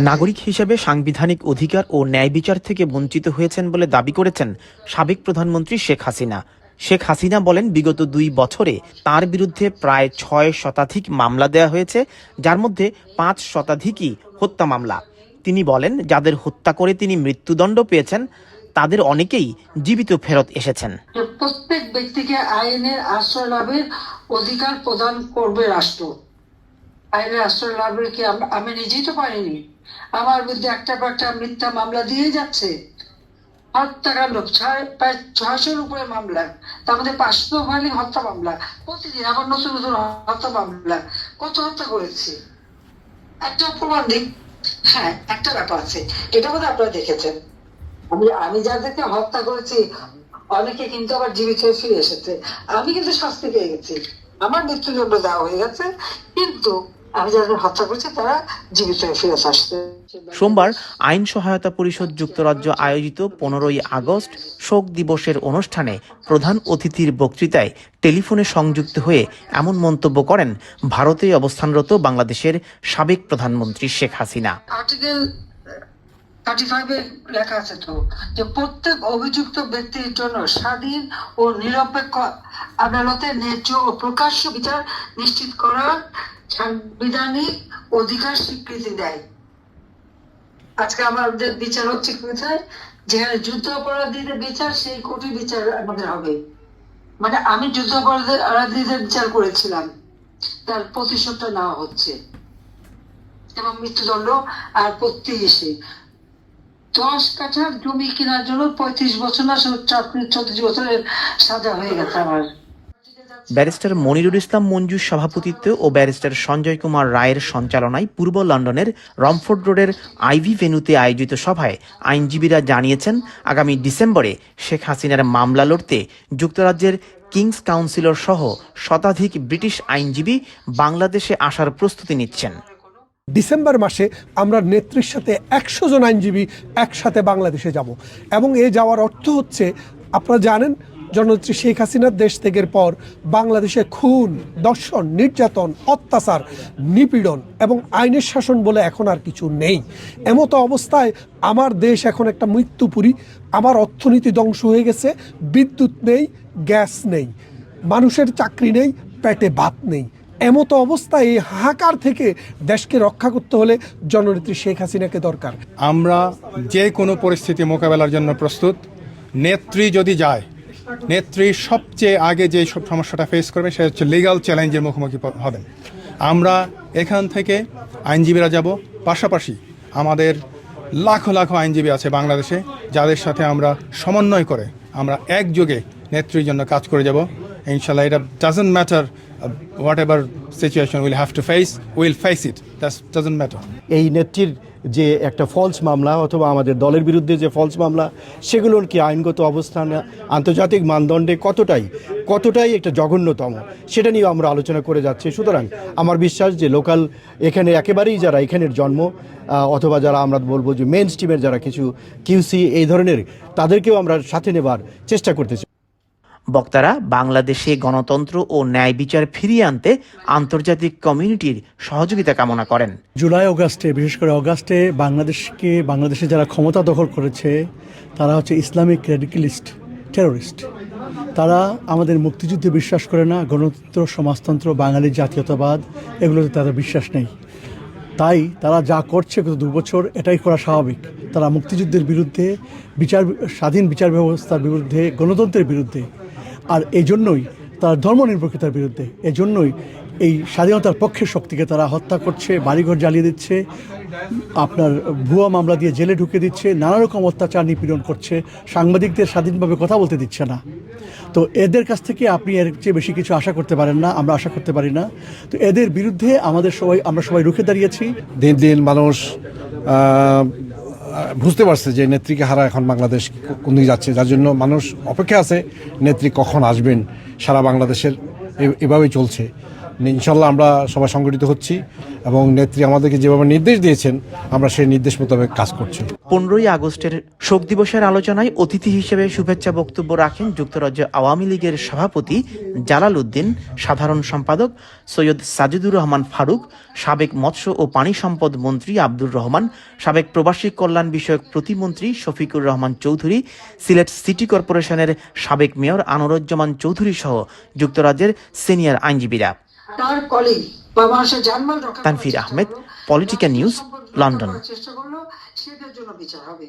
নাগরিক হিসেবে সাংবিধানিক অধিকার ও ন্যায় বিচার থেকে বঞ্চিত হয়েছেন বলে দাবি করেছেন সাবেক প্রধানমন্ত্রী শেখ হাসিনা। শেখ হাসিনা বলেন, বিগত 2 বছরে তার বিরুদ্ধে প্রায় 6 শতাধিক মামলা দেওয়া হয়েছে, যার মধ্যে 5 শতাধিকই হত্যা মামলা। তিনি বলেন, যাদের হত্যা করে তিনি মৃত্যুদণ্ড পেয়েছেন তাদের অনেকেই জীবিত ফেরত এসেছেন। প্রত্যেক ব্যক্তিকে আইনের আশ্রয় লাভের অধিকার প্রদান করবে রাষ্ট্র। আইনের আশ্রয় লাভের কি আমি নিজেই তো পারিনি। আমার বিরুদ্ধে একটা পর একটা মিথ্যা মামলা দিয়ে যাচ্ছে। হত্যাকাণ্ড প্রায় 600-এর উপরে মামলা, তার মধ্যে 500 হয়নি হত্যা মামলা। প্রতিদিন আবার নতুন নতুন হত্যা মামলা। কত হত্যা করেছি একটা প্রমাণ দিক। হ্যাঁ, একটা ব্যাপার আছে, এটা বোধহয় আপনারা দেখেছেন। আমি যাদেরকে হত্যা করেছি অনেকে কিন্তু আবার জীবিত হয়ে ফিরে এসেছে। আমি কিন্তু শাস্তি পেয়ে গেছি, আমার মৃত্যুদণ্ড দেওয়া হয়ে গেছে, কিন্তু আমি যাদের হত্যা করেছি তারা জীবিত হয়ে ফিরে আসছে। সোমবার আইন সহায়তা পরিষদ যুক্তরাজ্য আয়োজিত 15ই আগস্ট শোক দিবসের অনুষ্ঠানে প্রধান অতিথির বক্তৃতায় টেলিফোনে সংযুক্ত হয়ে এমন মন্তব্য করেন ভারতে অবস্থানরত বাংলাদেশের সাবেক প্রধানমন্ত্রী শেখ হাসিনা। আর্টিকেল 35-এ লেখা আছে তো যে প্রত্যেক অভিযুক্ত ব্যক্তির জন্য স্বাধীন ও নিরপেক্ষ আদালতের ন্যায্য ও প্রকাশ্য বিচার নিশ্চিত করার সাংবিধানিক অধিকার স্বীকৃতি দেয়। আজকে আমাদের বিচার হচ্ছে কোথায়? যেখানে যুদ্ধ অপরাধীদের বিচার, সেই কোটি বিচার আমাদের হবে। মানে আমি যুদ্ধ অপরাধীদের বিচার করেছিলাম, তার প্রতিশোধটা নেওয়া হচ্ছে এবং মৃত্যুদণ্ড আর প্রত্যেক এসে 10 কাঠা জমি কেনার জন্য 35 বছর না 34 বছরের সাজা হয়ে গেছে আমার। ব্যারিস্টার মনিরুল ইসলাম মঞ্জুর সভাপতিত্বে ও ব্যারিস্টার সঞ্জয় কুমার রায়ের সঞ্চালনায় পূর্ব লন্ডনের রমফোর্ড রোডের আইভি ভেন্যুতে আয়োজিত সভায় আইনজীবীরা জানিয়েছেন, আগামী ডিসেম্বরে শেখ হাসিনার মামলা লড়তে যুক্তরাজ্যের কিংস কাউন্সিলর সহ শতাধিক ব্রিটিশ আইনজীবী বাংলাদেশে আসার প্রস্তুতি নিচ্ছেন। ডিসেম্বর মাসে আমরা নেত্রীর সাথে 100 জন আইনজীবী একসাথে বাংলাদেশে যাব, এবং এ যাওয়ার অর্থ হচ্ছে, আপনারা জানেন জননেত্রী শেখ হাসিনার দেশ ত্যাগের পর বাংলাদেশে খুন, দর্শন, নির্যাতন, অত্যাচার, নিপীড়ন এবং আইনের শাসন বলে এখন আর কিছু নেই। এমতো অবস্থায় আমার দেশ এখন একটা মৃত্যুপুরী। আমার অর্থনীতি ধ্বংস হয়ে গেছে, বিদ্যুৎ নেই, গ্যাস নেই, মানুষের চাকরি নেই, পেটে ভাত নেই। এমতো অবস্থায় এই হাহাকার থেকে দেশকে রক্ষা করতে হলে জননেত্রী শেখ হাসিনাকে দরকার। আমরা যে কোনো পরিস্থিতি মোকাবেলার জন্য প্রস্তুত। নেত্রী যদি যায়, নেত্রী সবচেয়ে আগে যে সব সমস্যাটা ফেস করবে সেটা হচ্ছে লিগ্যাল চ্যালেঞ্জের মুখোমুখি হবেন। আমরা এখান থেকে আইনজীবীরা যাব, পাশাপাশি আমাদের লাখো লাখো আইনজীবী আছে বাংলাদেশে, যাদের সাথে আমরা সমন্বয় করে আমরা একযোগে নেত্রীর জন্য কাজ করে যাব ইনশাল্লাহ। এটা doesn't matter whatever situation we'll have to face, we'll face it. That doesn't matter. এই নেত্রীর যে একটা ফলস মামলা অথবা আমাদের দলের বিরুদ্ধে যে ফলস মামলা, সেগুলোর কি আইনগত অবস্থান আন্তর্জাতিক মানদণ্ডে কতটাই একটা জঘন্যতম, সেটা নিয়ে আমরা আলোচনা করে যাচ্ছি। সুতরাং আমার বিশ্বাস যে লোকাল এখানে একেবারেই যারা এখানের জন্ম, অথবা যারা আমরা বলবো যে মেন স্ট্রিমের যারা কিছু কিউসি এই ধরনের, তাদেরকেও আমরা সাথে নেবার চেষ্টা করতেছি। বক্তারা বাংলাদেশে গণতন্ত্র ও ন্যায় বিচার ফিরিয়ে আনতে আন্তর্জাতিক কমিউনিটির সহযোগিতা কামনা করেন। জুলাই অগাস্টে, বিশেষ করে অগাস্টে বাংলাদেশে যারা ক্ষমতা দখল করেছে তারা হচ্ছে ইসলামিক রেডিক্যালিস্ট, টেরোরিস্ট। তারা আমাদের মুক্তিযুদ্ধে বিশ্বাস করে না, গণতন্ত্র, সমাজতন্ত্র, বাঙালি জাতীয়তাবাদ এগুলোতে তাদের বিশ্বাস নেই। তাই তারা যা করছে গত 2 বছর, এটাই করা স্বাভাবিক। তারা মুক্তিযুদ্ধের বিরুদ্ধে, স্বাধীন বিচার ব্যবস্থার বিরুদ্ধে, গণতন্ত্রের বিরুদ্ধে, আর এই জন্যই তারা ধর্মনিরপেক্ষতার বিরুদ্ধে। এজন্যই এই স্বাধীনতার পক্ষের শক্তিকে তারা হত্যা করছে, বাড়িঘর জ্বালিয়ে দিচ্ছে, আপনার ভুয়া মামলা দিয়ে জেলে ঢুকে দিচ্ছে, নানা রকম অত্যাচার, নিপীড়ন করছে, সাংবাদিকদের স্বাধীনভাবে কথা বলতে দিচ্ছে না। তো এদের কাছ থেকে আপনি এর চেয়ে বেশি কিছু আশা করতে পারেন না, আমরা আশা করতে পারি না। তো এদের বিরুদ্ধে আমরা সবাই রুখে দাঁড়িয়েছি। দিন দিন মানুষ বুঝতে পারছে যে নেত্রীকে হারা এখন বাংলাদেশ কোন দিকে যাচ্ছে, যার জন্য মানুষ অপেক্ষা আছে নেত্রী কখন আসবেন। সারা বাংলাদেশের এভাবেই চলছে। ইনশাল্লাহ আমরা সবাই সংগঠিত হচ্ছি এবং নেত্রী আমাদেরকে যেভাবে নির্দেশ দিয়েছেন আমরা সেই নির্দেশ মোতাবেক কাজ করছি। 15ই আগস্টের শোক দিবসের আলোচনায় অতিথি হিসেবে শুভেচ্ছা বক্তব্য রাখেন যুক্তরাজ্য আওয়ামী লীগের সভাপতি জালাল উদ্দিন, সাধারণ সম্পাদক সৈয়দ সাজিদুর রহমান ফারুক, সাবেক মৎস্য ও পানি সম্পদ মন্ত্রী আব্দুর রহমান, সাবেক প্রবাসী কল্যাণ বিষয়ক প্রতিমন্ত্রী শফিকুর রহমান চৌধুরী, সিলেট সিটি কর্পোরেশনের সাবেক মেয়র আনোয়ারুজ্জামান চৌধুরী সহ যুক্তরাজ্যের সিনিয়র আইনজীবীরা। তার কলিগ বা মানুষের জানমাল রক্ষা করার তানভীর চেষ্টা আহমেদ, করলো, পলিটিক্যাল নিউজ, সম্পদ লন্ডন। করার চেষ্টা করলো, সেটার জন্য বিচার হবে।